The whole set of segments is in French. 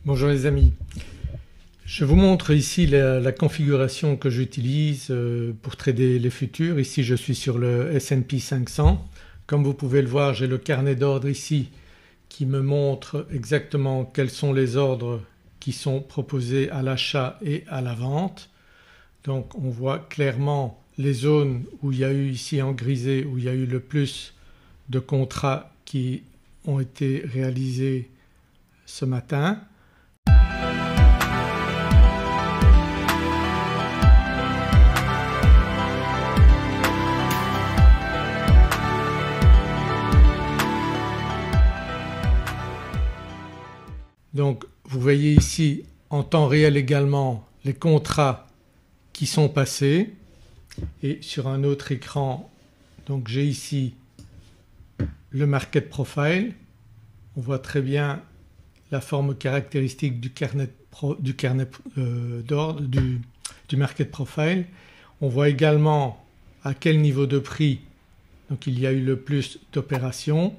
Bonjour les amis, je vous montre ici la configuration que j'utilise pour trader les futurs. Ici je suis sur le S&P 500. Comme vous pouvez le voir, j'ai le carnet d'ordre ici qui me montre exactement quels sont les ordres qui sont proposés à l'achat et à la vente. Donc on voit clairement les zones où il y a eu ici en grisé, où il y a eu le plus de contrats qui ont été réalisés ce matin. Donc vous voyez ici en temps réel également les contrats qui sont passés et sur un autre écran donc j'ai ici le market profile. On voit très bien la forme caractéristique du carnet d'ordre du market profile. On voit également à quel niveau de prix donc il y a eu le plus d'opérations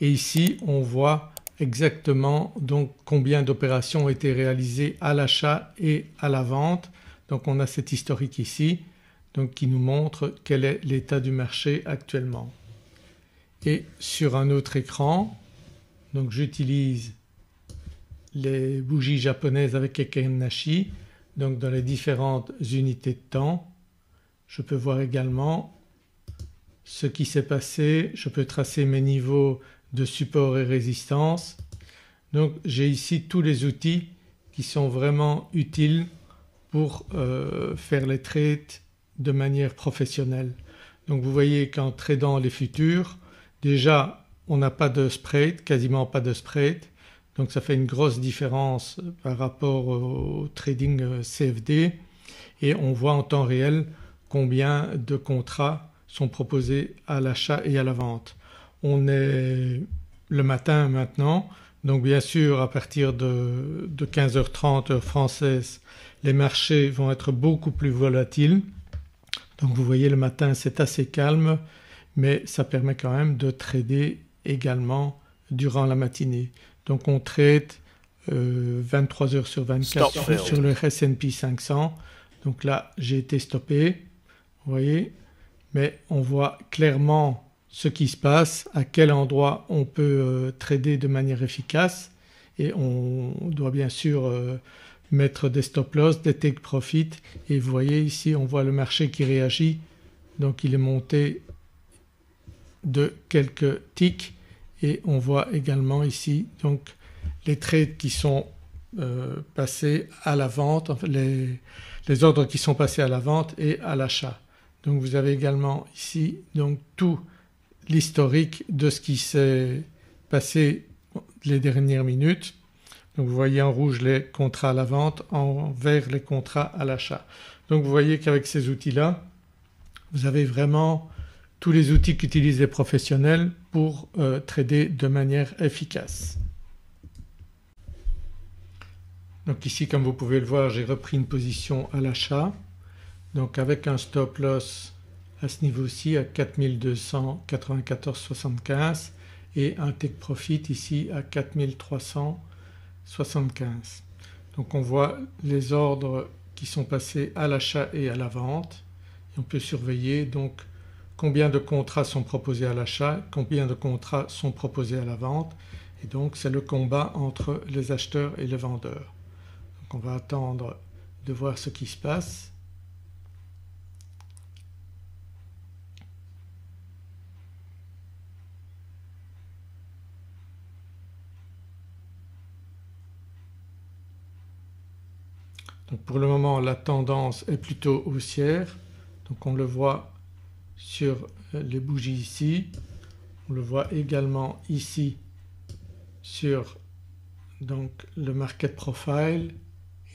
et ici on voit exactement donc combien d'opérations ont été réalisées à l'achat et à la vente. Donc on a cet historique ici donc qui nous montre quel est l'état du marché actuellement. Et sur un autre écran donc j'utilise les bougies japonaises avec Heikin Nashi donc dans les différentes unités de temps. Je peux voir également ce qui s'est passé, je peux tracer mes niveaux de support et résistance. Donc j'ai ici tous les outils qui sont vraiment utiles pour faire les trades de manière professionnelle. Donc vous voyez qu'en tradant les futurs déjà on n'a pas de spread, quasiment pas de spread, donc ça fait une grosse différence par rapport au trading CFD et on voit en temps réel combien de contrats sont proposés à l'achat et à la vente. On est le matin maintenant donc bien sûr à partir de 15h30 heure française les marchés vont être beaucoup plus volatiles. Donc vous voyez le matin c'est assez calme mais ça permet quand même de trader également durant la matinée. Donc on trade 23 heures sur 24 sur le S&P 500. Donc là j'ai été stoppé, vous voyez, mais on voit clairement ce qui se passe, à quel endroit on peut trader de manière efficace et on doit bien sûr mettre des stop loss, des take profit et vous voyez ici on voit le marché qui réagit donc il est monté de quelques ticks et on voit également ici donc les trades qui sont passés à la vente, enfin les ordres qui sont passés à la vente et à l'achat. Donc vous avez également ici donc tout l'historique de ce qui s'est passé les dernières minutes. Donc vous voyez en rouge les contrats à la vente, en vert les contrats à l'achat. Donc vous voyez qu'avec ces outils-là vous avez vraiment tous les outils qu'utilisent les professionnels pour trader de manière efficace. Donc ici comme vous pouvez le voir j'ai repris une position à l'achat donc avec un stop loss à ce niveau-ci à 4294,75 et un take profit ici à 4375. Donc on voit les ordres qui sont passés à l'achat et à la vente et on peut surveiller donc combien de contrats sont proposés à l'achat, combien de contrats sont proposés à la vente et donc c'est le combat entre les acheteurs et les vendeurs. Donc on va attendre de voir ce qui se passe. Donc pour le moment la tendance est plutôt haussière, donc on le voit sur les bougies ici, on le voit également ici sur donc le market profile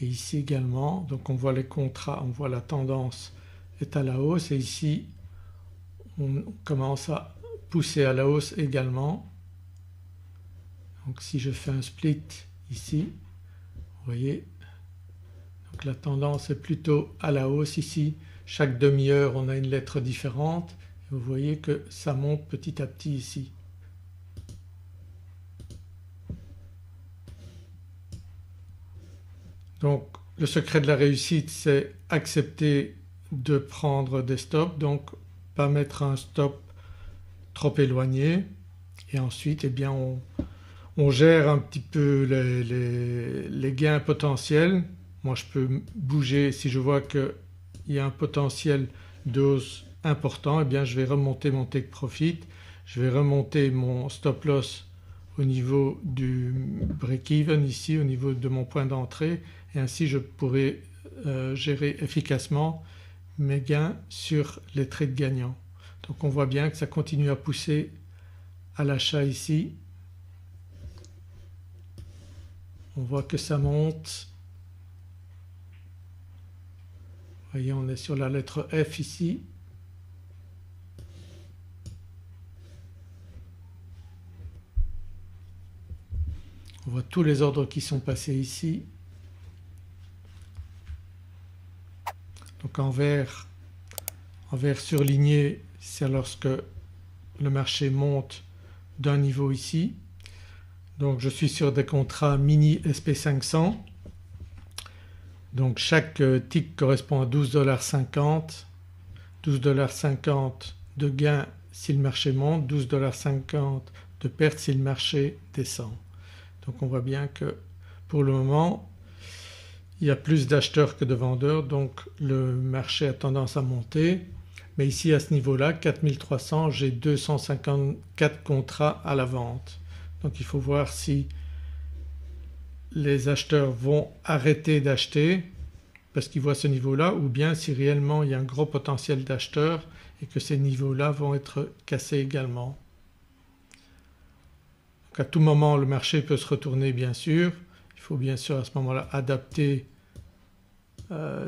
et ici également. Donc on voit les contrats, on voit la tendance est à la hausse et ici on commence à pousser à la hausse également. Donc si je fais un split ici, vous voyez donc la tendance est plutôt à la hausse ici. Chaque demi-heure on a une lettre différente et vous voyez que ça monte petit à petit ici. Donc le secret de la réussite, c'est accepter de prendre des stops, donc pas mettre un stop trop éloigné, et ensuite eh bien on gère un petit peu les gains potentiels. Moi je peux bouger si je vois qu'il y a un potentiel de hausse important, eh bien je vais remonter mon take profit, je vais remonter mon stop loss au niveau du break-even ici, au niveau de mon point d'entrée, et ainsi je pourrai gérer efficacement mes gains sur les trades gagnants. Donc on voit bien que ça continue à pousser à l'achat ici. On voit que ça monte. Vous voyez, on est sur la lettre F ici. On voit tous les ordres qui sont passés ici. Donc en vert surligné, c'est lorsque le marché monte d'un niveau ici. Donc je suis sur des contrats mini SP500. Donc chaque tick correspond à 12,50 $. 12,50 $ de gain si le marché monte, 12,50 $ de perte si le marché descend. Donc on voit bien que pour le moment il y a plus d'acheteurs que de vendeurs, donc le marché a tendance à monter. Mais ici à ce niveau-là, 4300, j'ai 254 contrats à la vente. Donc il faut voir si les acheteurs vont arrêter d'acheter parce qu'ils voient ce niveau-là, ou bien si réellement il y a un gros potentiel d'acheteurs et que ces niveaux-là vont être cassés également. Donc à tout moment le marché peut se retourner bien sûr. Il faut bien sûr à ce moment-là adapter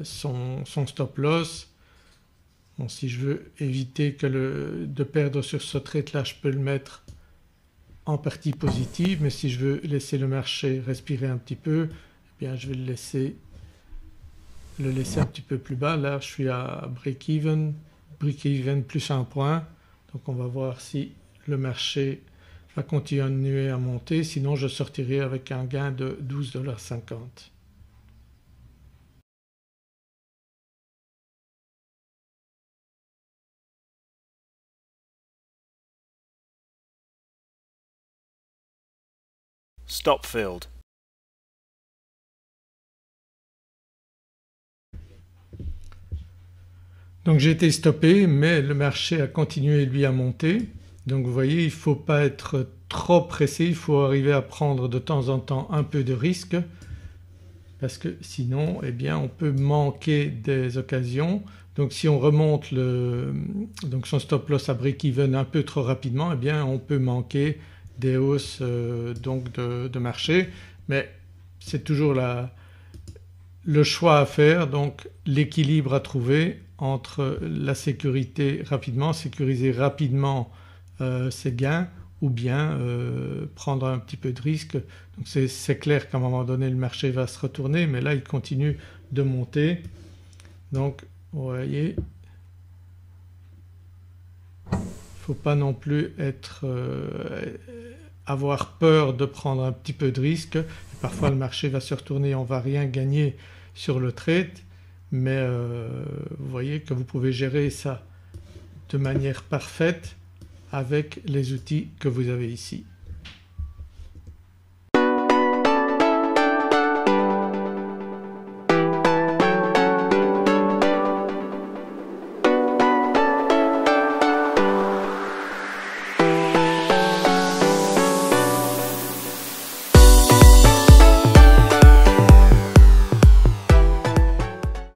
son stop loss. Bon, si je veux éviter de perdre sur ce trade là, je peux le mettre en partie positive, mais si je veux laisser le marché respirer un petit peu, eh bien je vais le laisser un petit peu plus bas. Là je suis à break-even plus un point, donc on va voir si le marché va continuer à monter, sinon je sortirai avec un gain de 12,50 $. Stop filled. Donc j'ai été stoppé, mais le marché a continué lui à monter. Donc vous voyez, il ne faut pas être trop pressé, il faut arriver à prendre de temps en temps un peu de risque parce que sinon eh bien on peut manquer des occasions. Donc si on remonte son stop loss à break-even un peu trop rapidement, eh bien on peut manquer des hausses de marché, mais c'est toujours le choix à faire, donc l'équilibre à trouver entre la sécuriser rapidement ses gains, ou bien prendre un petit peu de risque. Donc c'est clair qu'à un moment donné le marché va se retourner, mais là il continue de monter. Donc vous voyez, il ne faut pas non plus avoir peur de prendre un petit peu de risque. Parfois le marché va se retourner, on ne va rien gagner sur le trade, mais vous voyez que vous pouvez gérer ça de manière parfaite avec les outils que vous avez ici.